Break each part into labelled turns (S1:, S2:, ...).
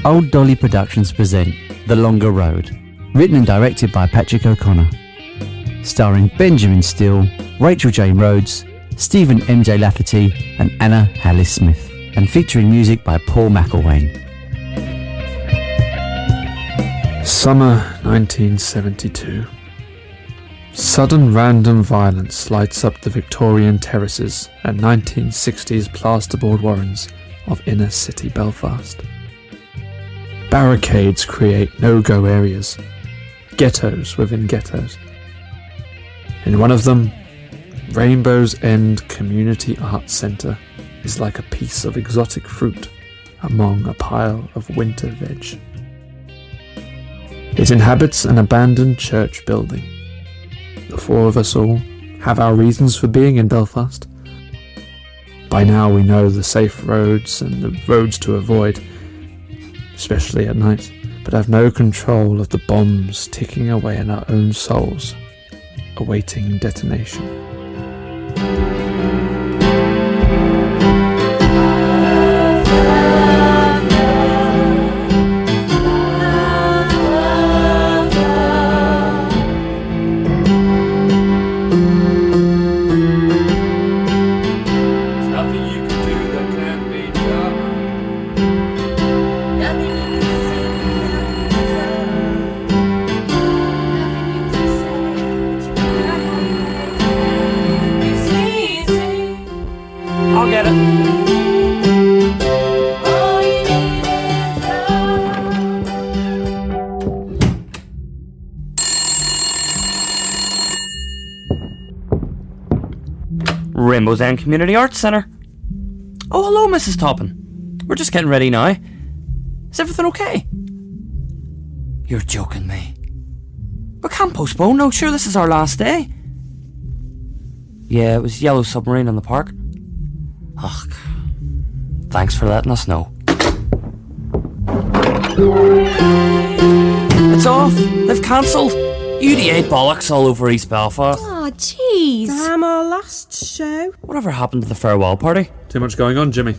S1: Old Dolly Productions present The Longer Road, written and directed by Patrick O'Connor. Starring Benjamin Steele, Rachel Jane Rhodes, Stephen M.J. Lafferty and Anna Hallis Smith, and featuring music by Paul McElwain.
S2: Summer 1972. Sudden random violence lights up the Victorian terraces and 1960s plasterboard warrens of inner city Belfast. Barricades create no-go areas, ghettos within ghettos. In one of them, Rainbow's End Community Arts Centre is like a piece of exotic fruit among a pile of winter veg. It inhabits an abandoned church building. The four of us all have our reasons for being in Belfast. By now we know the safe roads and the roads to avoid, especially at night, but have no control of the bombs ticking away in our own souls, awaiting detonation.
S3: I'll get it. Rainbow's End Community Arts Centre. Oh, hello, Mrs. Toppin. We're just getting ready now. Is everything okay? You're joking me. We can't postpone, no, sure, this is our last day. Yeah, it was Yellow Submarine in the park. Ugh. Thanks for letting us know. It's off. They've cancelled. UDA bollocks all over East Belfast.
S4: Oh, jeez.
S5: Damn our last show.
S3: Whatever happened to the farewell party?
S2: Too much going on, Jimmy.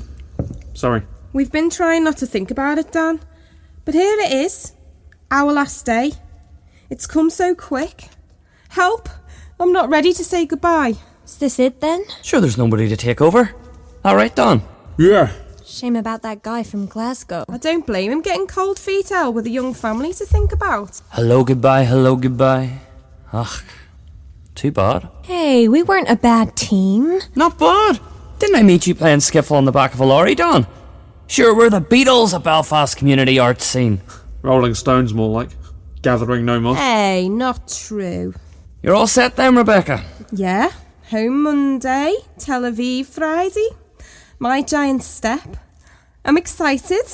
S2: Sorry.
S5: We've been trying not to think about it, Dan. But here it is. Our last day. It's come so quick. Help! I'm not ready to say goodbye.
S4: Is this it then?
S3: Sure, there's nobody to take over. All right, Don.
S2: Yeah.
S4: Shame about that guy from Glasgow.
S5: I don't blame him getting cold feet out with a young family to think about.
S3: Hello, goodbye, hello, goodbye. Ugh. Too bad.
S4: Hey, we weren't a bad team.
S3: Not bad. Didn't I meet you playing skiffle on the back of a lorry, Don? Sure, we're the Beatles of Belfast community arts scene.
S2: Rolling Stones more like. Gathering no more.
S5: Hey, not true.
S3: You're all set then, Rebecca?
S5: Yeah, home Monday, Tel Aviv Friday. My giant step. I'm excited,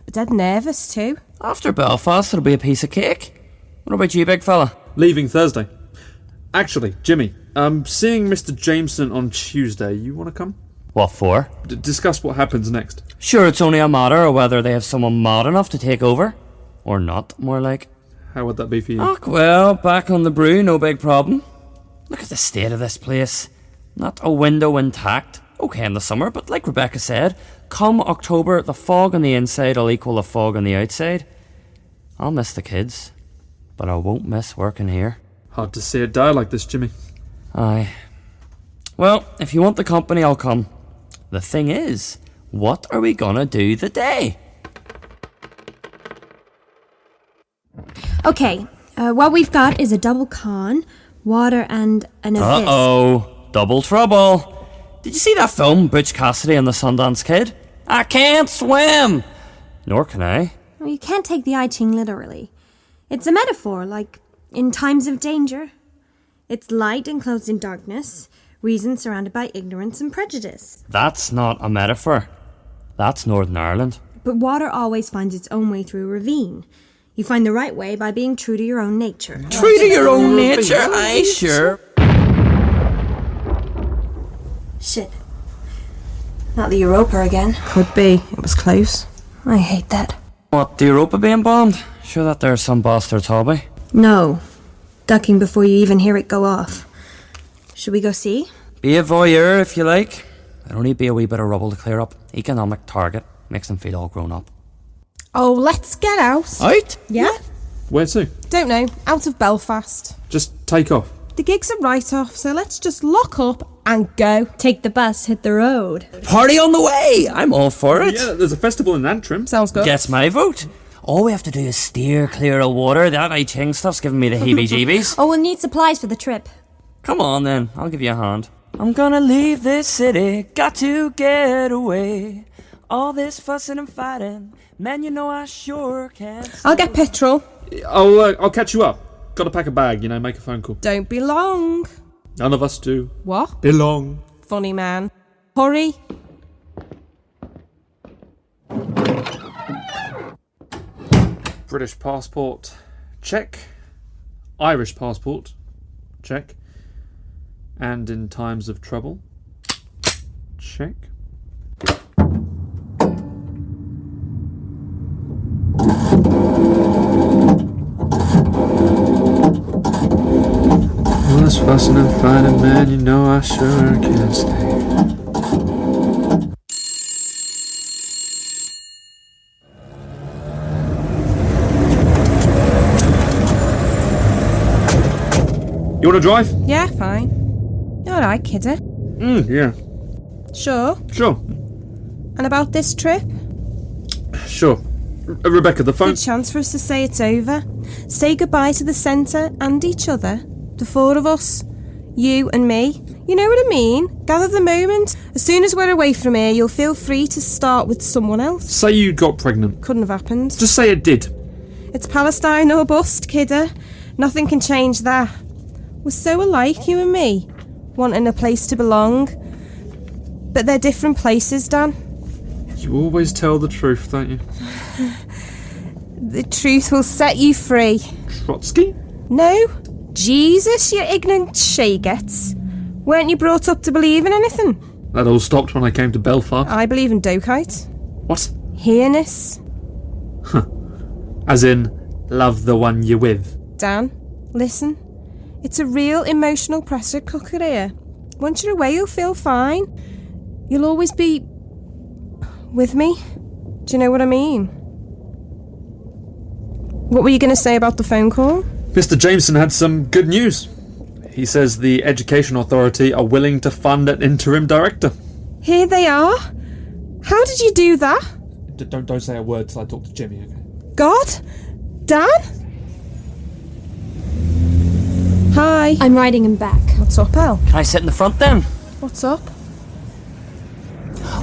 S5: but dead nervous too.
S3: After Belfast, it'll be a piece of cake. What about you, big fella?
S2: Leaving Thursday. Actually, Jimmy, I'm seeing Mr. Jameson on Tuesday. You want to come?
S3: What for?
S2: Discuss what happens next.
S3: Sure, it's only a matter of whether they have someone mad enough to take over. Or not, more like.
S2: How would that be for you?
S3: Oh, well, back on the brew, no big problem. Look at the state of this place. Not a window intact. Okay in the summer, but like Rebecca said, come October, the fog on the inside will equal the fog on the outside. I'll miss the kids, but I won't miss working here.
S2: Hard to see it die like this, Jimmy.
S3: Aye. Well, if you want the company, I'll come. The thing is, what are we gonna do the day?
S4: Okay, what we've got is a double con, water and an abyss.
S3: Uh-oh, double trouble. Did you see that film, Butch Cassidy and the Sundance Kid? I can't swim! Nor can I.
S4: Well, you can't take the I Ching literally. It's a metaphor, like in times of danger. It's light enclosed in darkness, reason surrounded by ignorance and prejudice.
S3: That's not a metaphor. That's Northern Ireland.
S4: But water always finds its own way through a ravine. You find the right way by being true to your own nature.
S3: True to your own nature, aye, sure.
S4: Shit. Not the Europa again.
S5: Could be. It was close.
S4: I hate that.
S3: What, the Europa being bombed? Sure that there's some bastard's hobby.
S4: No. Ducking before you even hear it go off. Should we go see?
S3: Be a voyeur if you like. There'll only be a wee bit of rubble to clear up. Economic target. Makes them feel all grown up.
S5: Oh, let's get out.
S3: Out?
S5: Yeah?
S2: Where to?
S5: Don't know. Out of Belfast.
S2: Just take off.
S5: The gig's a write-off, so let's just lock up and go.
S4: Take the bus, hit the road.
S3: Party on the way! I'm all for it.
S2: Yeah, there's a festival in Antrim.
S5: Sounds good.
S3: Gets my vote. All we have to do is steer clear of water. That I Ching stuff's giving me the heebie-jeebies.
S4: Oh, we'll need supplies for the trip.
S3: Come on then, I'll give you a hand. I'm gonna leave this city, got to get away. All this fussing and fighting, man, you know I sure can't.
S5: I'll get petrol.
S2: I'll catch you up. Got to pack a bag, make a phone call.
S5: Don't be long.
S2: None of us do.
S5: What?
S2: Belong.
S5: Funny man. Hurry.
S2: British passport, check. Irish passport, check. And in times of trouble, check. All this fussing and fighting, man, you know I sure can't stay. You want to drive?
S5: Yeah, fine. Alright, kidder.
S2: Yeah.
S5: Sure.
S2: Sure.
S5: And about this trip?
S2: Sure. Rebecca, the phone...
S5: Good chance for us to say it's over. Say goodbye to the centre and each other. The four of us. You and me. You know what I mean? Gather the moment. As soon as we're away from here, you'll feel free to start with someone else.
S2: Say you got pregnant.
S5: Couldn't have happened.
S2: Just say it did.
S5: It's Palestine or bust, kidder. Nothing can change that. We're so alike, you and me. Wanting a place to belong. But they're different places, Dan.
S2: You always tell the truth, don't you?
S5: The truth will set you free.
S2: Trotsky?
S5: No? Jesus, you ignorant she-gets. Weren't you brought up to believe in anything?
S2: That all stopped when I came to Belfast.
S5: I believe in Dokite.
S2: What?
S5: Here-ness.
S2: As in, love the one you're with.
S5: Dan, listen. It's a real emotional pressure cooker here. Once you're away, you'll feel fine. You'll always be... with me. Do you know what I mean? What were you going to say about the phone call?
S2: Mr. Jameson had some good news. He says the Education Authority are willing to fund an interim director.
S5: Here they are. How did you do that?
S2: Don't say a word till I talk to Jimmy, okay?
S5: God? Dan? Hi.
S4: I'm riding him back.
S5: What's up, El?
S3: Can I sit in the front then?
S5: What's up?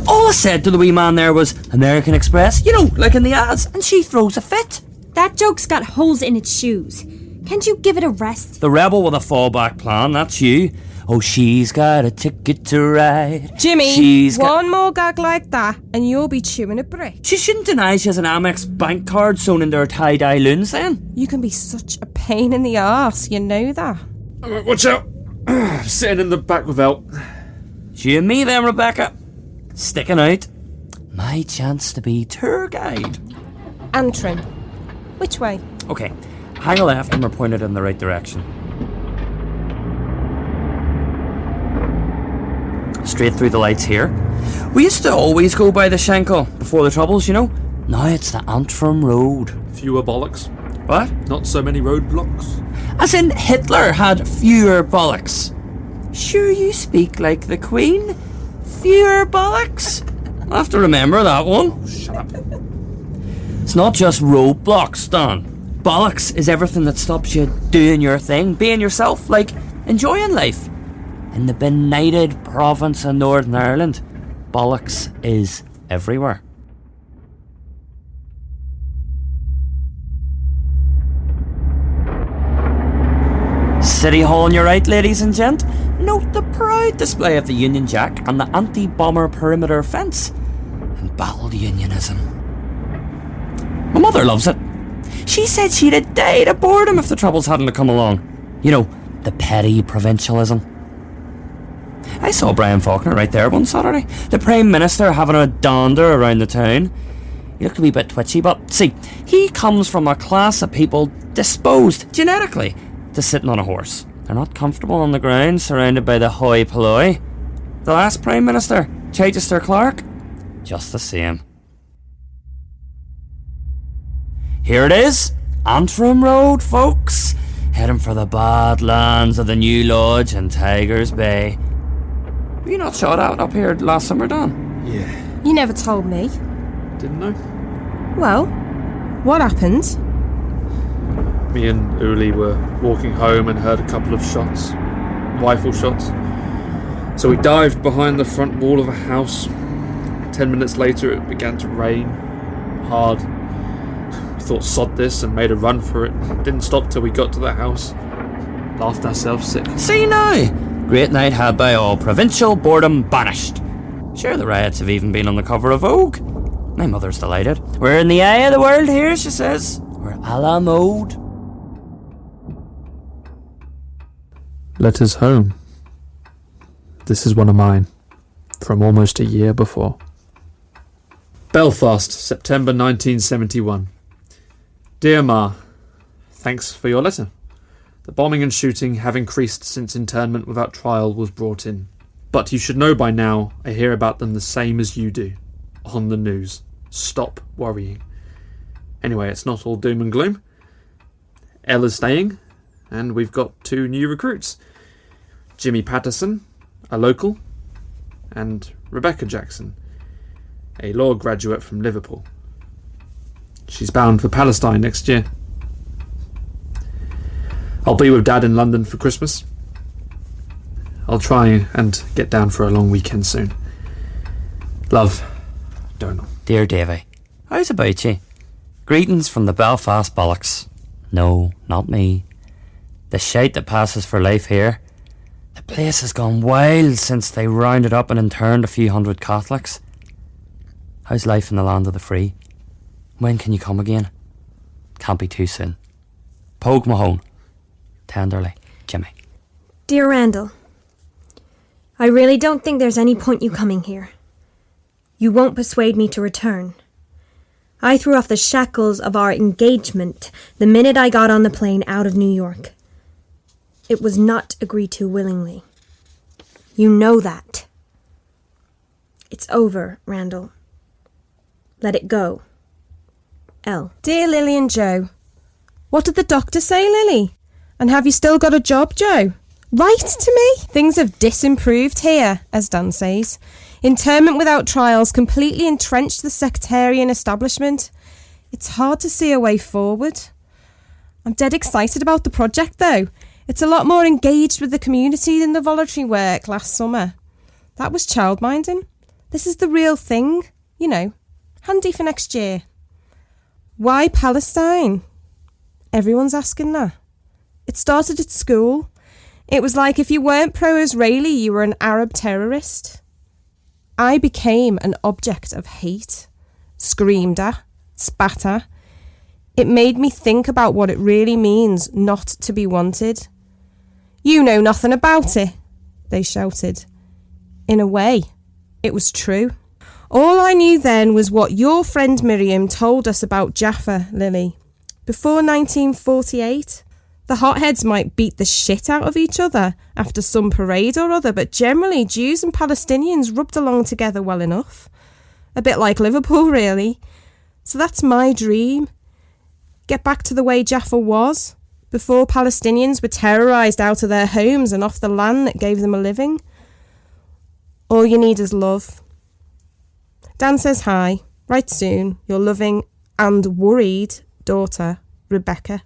S3: All I said to the wee man there was American Express, like in the ads, and she throws a fit.
S4: That joke's got holes in its shoes. Can't you give it a rest?
S3: The rebel with a fallback plan, that's you. Oh, she's got a ticket to ride.
S5: Jimmy, one more gag like that and you'll be chewing a brick.
S3: She shouldn't deny she has an Amex bank card sewn into her tie-dye loons then.
S5: You can be such a pain in the arse, you know that.
S2: Watch out! Sitting in the back with El.
S3: It's you and me then, Rebecca. Sticking out. My chance to be tour guide.
S5: Antrim. Which way?
S3: Okay, hang a left and we're pointed in the right direction. Straight through the lights here. We used to always go by the Schenkel before the Troubles, Now it's the Antrim Road.
S2: Fewer bollocks.
S3: What?
S2: Not so many roadblocks.
S3: As in Hitler had fewer bollocks. Sure you speak like the Queen? Fewer bollocks? I'll have to remember that one.
S2: Shut up.
S3: It's not just roadblocks, Dan. Bollocks is everything that stops you doing your thing, being yourself, like enjoying life. In the benighted province of Northern Ireland, bollocks is everywhere. City Hall on your right, ladies and gent. Note the proud display of the Union Jack and the anti-bomber perimeter fence. Embattled unionism. My mother loves it. She said she'd have died of boredom if the Troubles hadn't come along. The petty provincialism. I saw Brian Faulkner right there one Saturday. The Prime Minister having a dander around the town. He looked a wee bit twitchy, but see, he comes from a class of people disposed, genetically, to sitting on a horse. They're not comfortable on the ground, surrounded by the hoi polloi. The last Prime Minister, Chichester Clark, just the same. Here it is, Antrim Road, folks. Heading for the badlands of the New Lodge and Tigers Bay. Were you not shot out up here last summer, Don?
S2: Yeah.
S5: You never told me.
S2: Didn't I?
S5: Well, what happened?
S2: Me and Uli were walking home and heard a couple of shots. Rifle shots. So we dived behind the front wall of a house. 10 minutes later it began to rain. Hard. We thought sod this and made a run for it. Didn't stop till we got to the house. Laughed ourselves sick.
S3: See now! Great night had by all, provincial boredom banished. Sure, the riots have even been on the cover of Vogue. My mother's delighted. We're in the eye of the world here, she says. We're a la mode.
S2: Letters home. This is one of mine, from almost a year before. Belfast, September 1971. Dear Ma, thanks for your letter. The bombing and shooting have increased since internment without trial was brought in. But you should know by now I hear about them the same as you do. On the news. Stop worrying. Anyway, it's not all doom and gloom. Ella's staying, and we've got 2 new recruits. Jimmy Patterson, a local, and Rebecca Jackson, a law graduate from Liverpool. She's bound for Palestine next year. I'll be with Dad in London for Christmas. I'll try and get down for a long weekend soon. Love, Donal.
S3: Dear Davy, how's about you? Greetings from the Belfast bollocks. No, not me. The shite that passes for life here. The place has gone wild since they rounded up and interned a few hundred Catholics. How's life in the land of the free? When can you come again? Can't be too soon. Pogue Mahone. Tenderly, Jimmy.
S4: Dear Randall, I really don't think there's any point you coming here. You won't persuade me to return. I threw off the shackles of our engagement the minute I got on the plane out of New York. It was not agreed to willingly. You know that. It's over, Randall. Let it go. L.
S5: Dear Lily and Joe, what did the doctor say, Lily? And have you still got a job, Joe? Write to me. Things have disimproved here, as Dan says. Internment without trials completely entrenched the sectarian establishment. It's hard to see a way forward. I'm dead excited about the project, though. It's a lot more engaged with the community than the voluntary work last summer. That was childminding. This is the real thing, you know, handy for next year. Why Palestine? Everyone's asking that. It started at school. It was like if you weren't pro-Israeli, you were an Arab terrorist. I became an object of hate, screamed at, spat at. It made me think about what it really means not to be wanted. You know nothing about it, they shouted. In a way, it was true. All I knew then was what your friend Miriam told us about Jaffa, Lily. Before 1948, the hotheads might beat the shit out of each other after some parade or other, but generally Jews and Palestinians rubbed along together well enough. A bit like Liverpool, really. So that's my dream. Get back to the way Jaffa was, before Palestinians were terrorised out of their homes and off the land that gave them a living. All you need is love. Dan says hi. Write soon. Your loving and worried daughter, Rebecca.